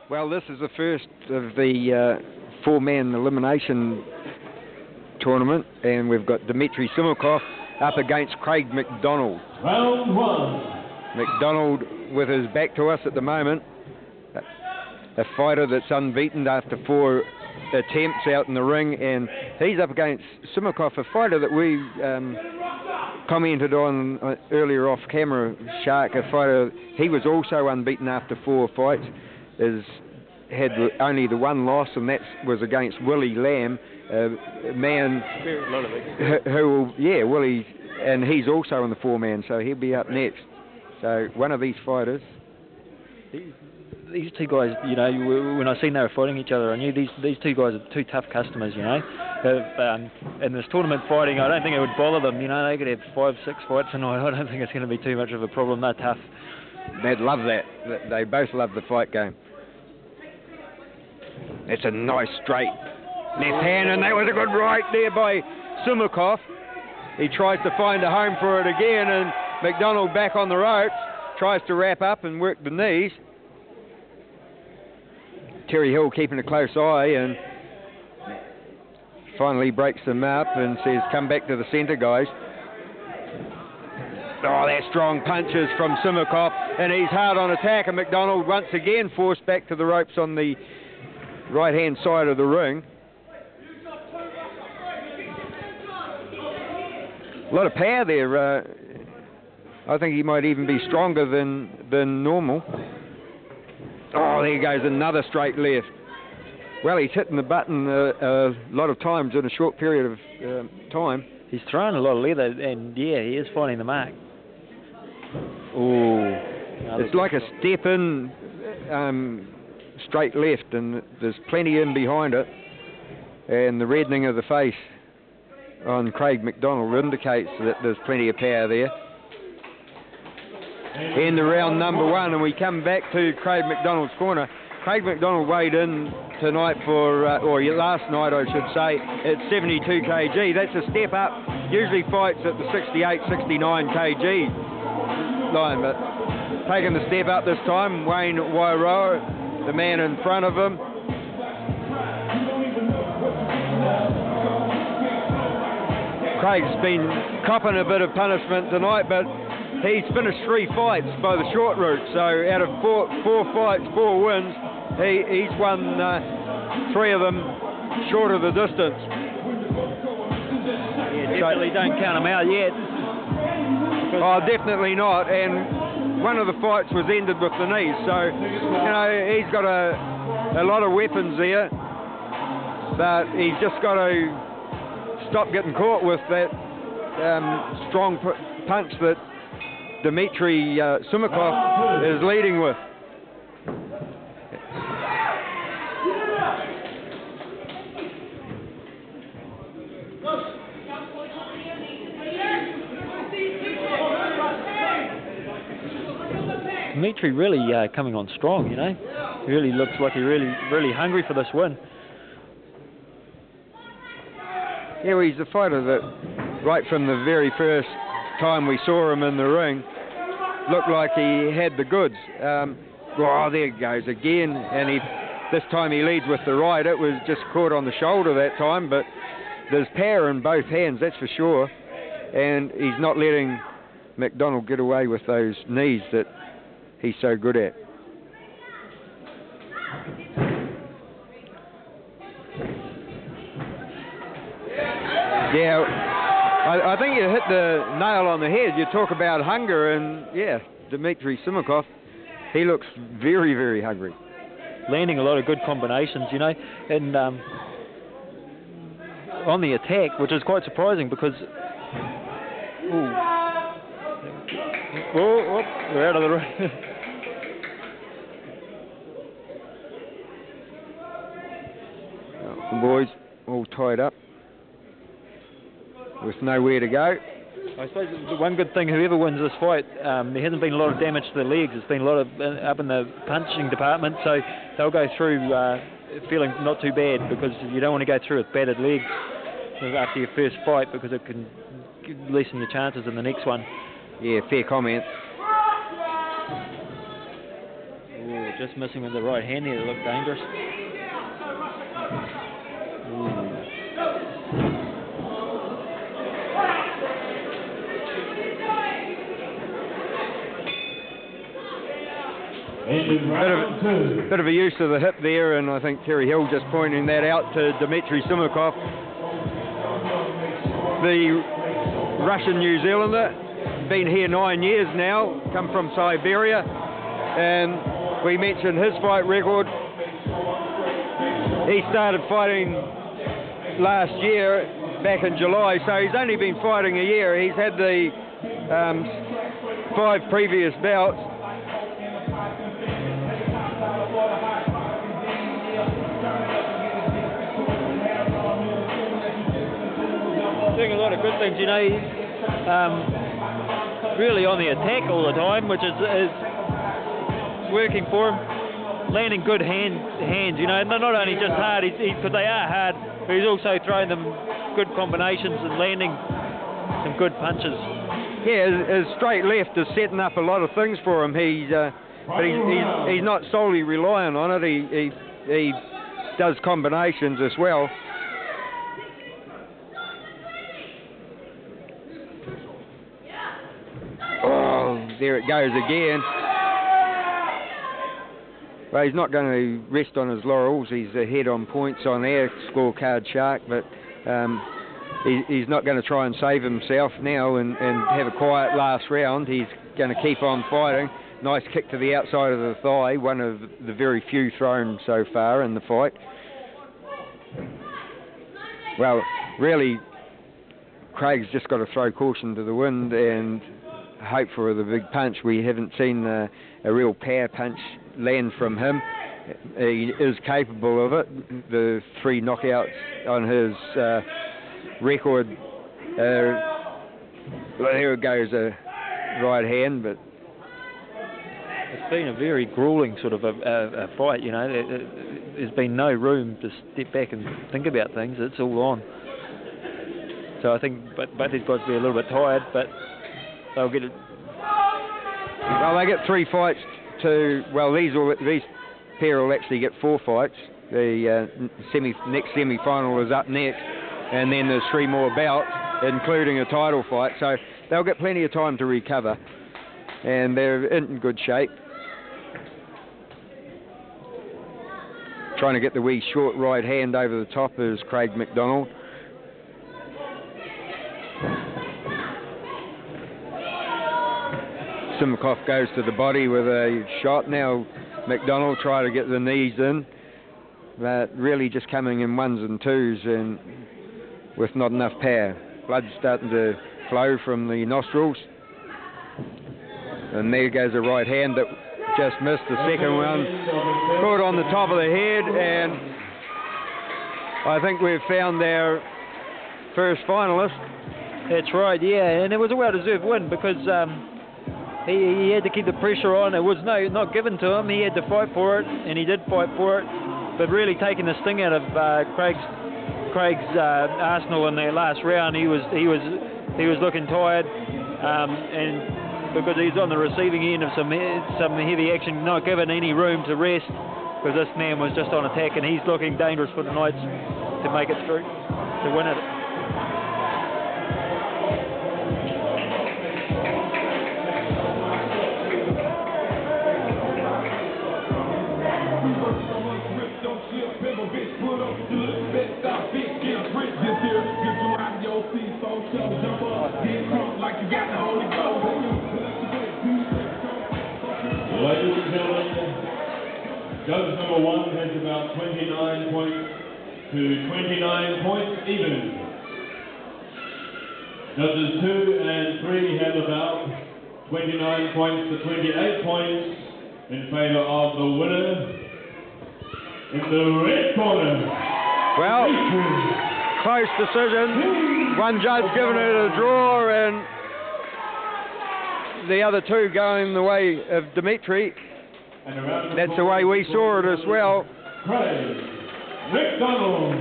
Well, this is the first of the four-man elimination tournament, and we've got Dimitri Simoulkov up against Craig McDonald. Round one. McDonald with his back to us at the moment. A fighter that's unbeaten after 4 attempts out in the ring, and he's up against Simoulkov, a fighter that we commented on earlier off camera, Shark, a fighter. He was also unbeaten after 4 fights, had only the one loss, and that was against Willie Lamb, a man Willie, and he's also on the 4-man, so he'll be up next. So one of these fighters. These two guys, you know, when I seen they were fighting each other, I knew these two guys are two tough customers, you know. In this tournament fighting, I don't think it would bother them, you know. They could have 5, 6 fights tonight. I don't think it's going to be too much of a problem. They're tough. They'd love that. They both love the fight game. It's a nice straight left hand, and that was a good right there by Simoulkov. He tries to find a home for it again, and McDonald back on the ropes, tries to wrap up and work the knees. Terry Hill keeping a close eye, and finally breaks them up and says, come back to the centre, guys. Oh, that strong punches from Simoulkov, and he's hard on attack, and McDonald once again forced back to the ropes on the right-hand side of the ring. A lot of power there. I think he might even be stronger than normal. Oh, there goes another straight left. Well, he's hitting the button a lot of times in a short period of time. He's throwing a lot of leather, and yeah, he is finding the mark. Oh, it's like a step in, straight left, and there's plenty in behind it. And the reddening of the face on Craig McDonald indicates that there's plenty of power there. In the round number 1, and we come back to Craig McDonald's corner. Craig McDonald weighed in tonight or last night, I should say, at 72 kg. That's a step up. Usually fights at the 68, 69 kg line, but taking the step up this time. Wayne Wairoa, the man in front of him. Craig's been copping a bit of punishment tonight, but he's finished 3 fights by the short route, so out of 4 fights, 4 wins, he's won 3 of them short of the distance. Yeah, definitely don't count him out yet. Oh, definitely not, and one of the fights was ended with the knees, so, you know, he's got a lot of weapons there, but he's just got to stop getting caught with that strong punch that Dimitri Simoulkov is leading with. Dimitri really coming on strong, you know. He really looks like he's really hungry for this win. Yeah, well, he's a fighter that, right from the very first time we saw him in the ring, looked like he had the goods. Oh, there it goes again, and this time he leads with the right. It was just caught on the shoulder that time, but there's power in both hands, that's for sure, and he's not letting McDonald get away with those knees that he's so good at. Yeah, I think you hit the nail on the head. You talk about hunger, and yeah, Dimitri Simoulkov, he looks very, very hungry. Landing a lot of good combinations, you know, and on the attack, which is quite surprising because... we're out of the ring. The boys all tied up with nowhere to go. I suppose the one good thing, whoever wins this fight, there hasn't been a lot of damage to the legs. There's been a lot of up in the punching department, so they'll go through feeling not too bad, because you don't want to go through with battered legs after your first fight, because it can lessen your chances in the next one. Yeah, fair comment. Ooh, Just missing with the right hand there, that looked dangerous. Bit of a use of the hip there, and I think Terry Hill just pointing that out to Dimitri Simoulkov, the Russian New Zealander, been here 9 years now, come from Siberia, and we mentioned his fight record. He started fighting last year, back in July, so he's only been fighting a year. He's had the 5 previous bouts. Doing a lot of good things, you know. He's really on the attack all the time, which is working for him. Landing good hands, you know. Not only just hard, because they are hard, but he's also throwing them good combinations and landing some good punches. Yeah, his straight left is setting up a lot of things for him. But he's not solely relying on it. He does combinations as well. Oh, there it goes again. Well, he's not going to rest on his laurels. He's ahead on points on their scorecard, Shark, but he's not going to try and save himself now and have a quiet last round. He's going to keep on fighting. Nice kick to the outside of the thigh, one of the very few thrown so far in the fight. Well, really, Craig's just got to throw caution to the wind and hope for the big punch. We haven't seen a real power punch land from him. He is capable of it. The 3 knockouts on his record. Well, there goes a right hand, but it's been a very grueling sort of a fight, you know. There's been no room to step back and think about things. It's all on. So I think both these guys will be a little bit tired, but they'll get it. Well, they get 3 fights to. Well, these pair will actually get 4 fights. The next semi-final is up next, and then there's 3 more bouts, including a title fight. So they'll get plenty of time to recover, and they're in good shape. Trying to get the wee short right hand over the top is Craig McDonald. Simoulkov goes to the body with a shot. Now McDonald try to get the knees in, but really just coming in 1s and 2s and with not enough power. Blood's starting to flow from the nostrils. And there goes a right hand that just missed. The second one caught on the top of the head, and I think we've found our first finalist. That's right, yeah, and it was a well-deserved win because he had to keep the pressure on. It was not given to him. He had to fight for it, and he did fight for it. But really taking the sting out of Craig's arsenal in their last round, he was looking tired, and because he's on the receiving end of some heavy action, not given any room to rest, because this man was just on attack, and he's looking dangerous for the Knights to make it through, to win it. Ladies and gentlemen, judge number 1 has about 29 points to 29 points even. Judges 2 and 3 have about 29 points to 28 points in favor of the winner in the red corner. Well, close decision. One judge giving it a draw, and the other 2 going the way of Dimitri. That's the way we saw it as well. Craig McDonald.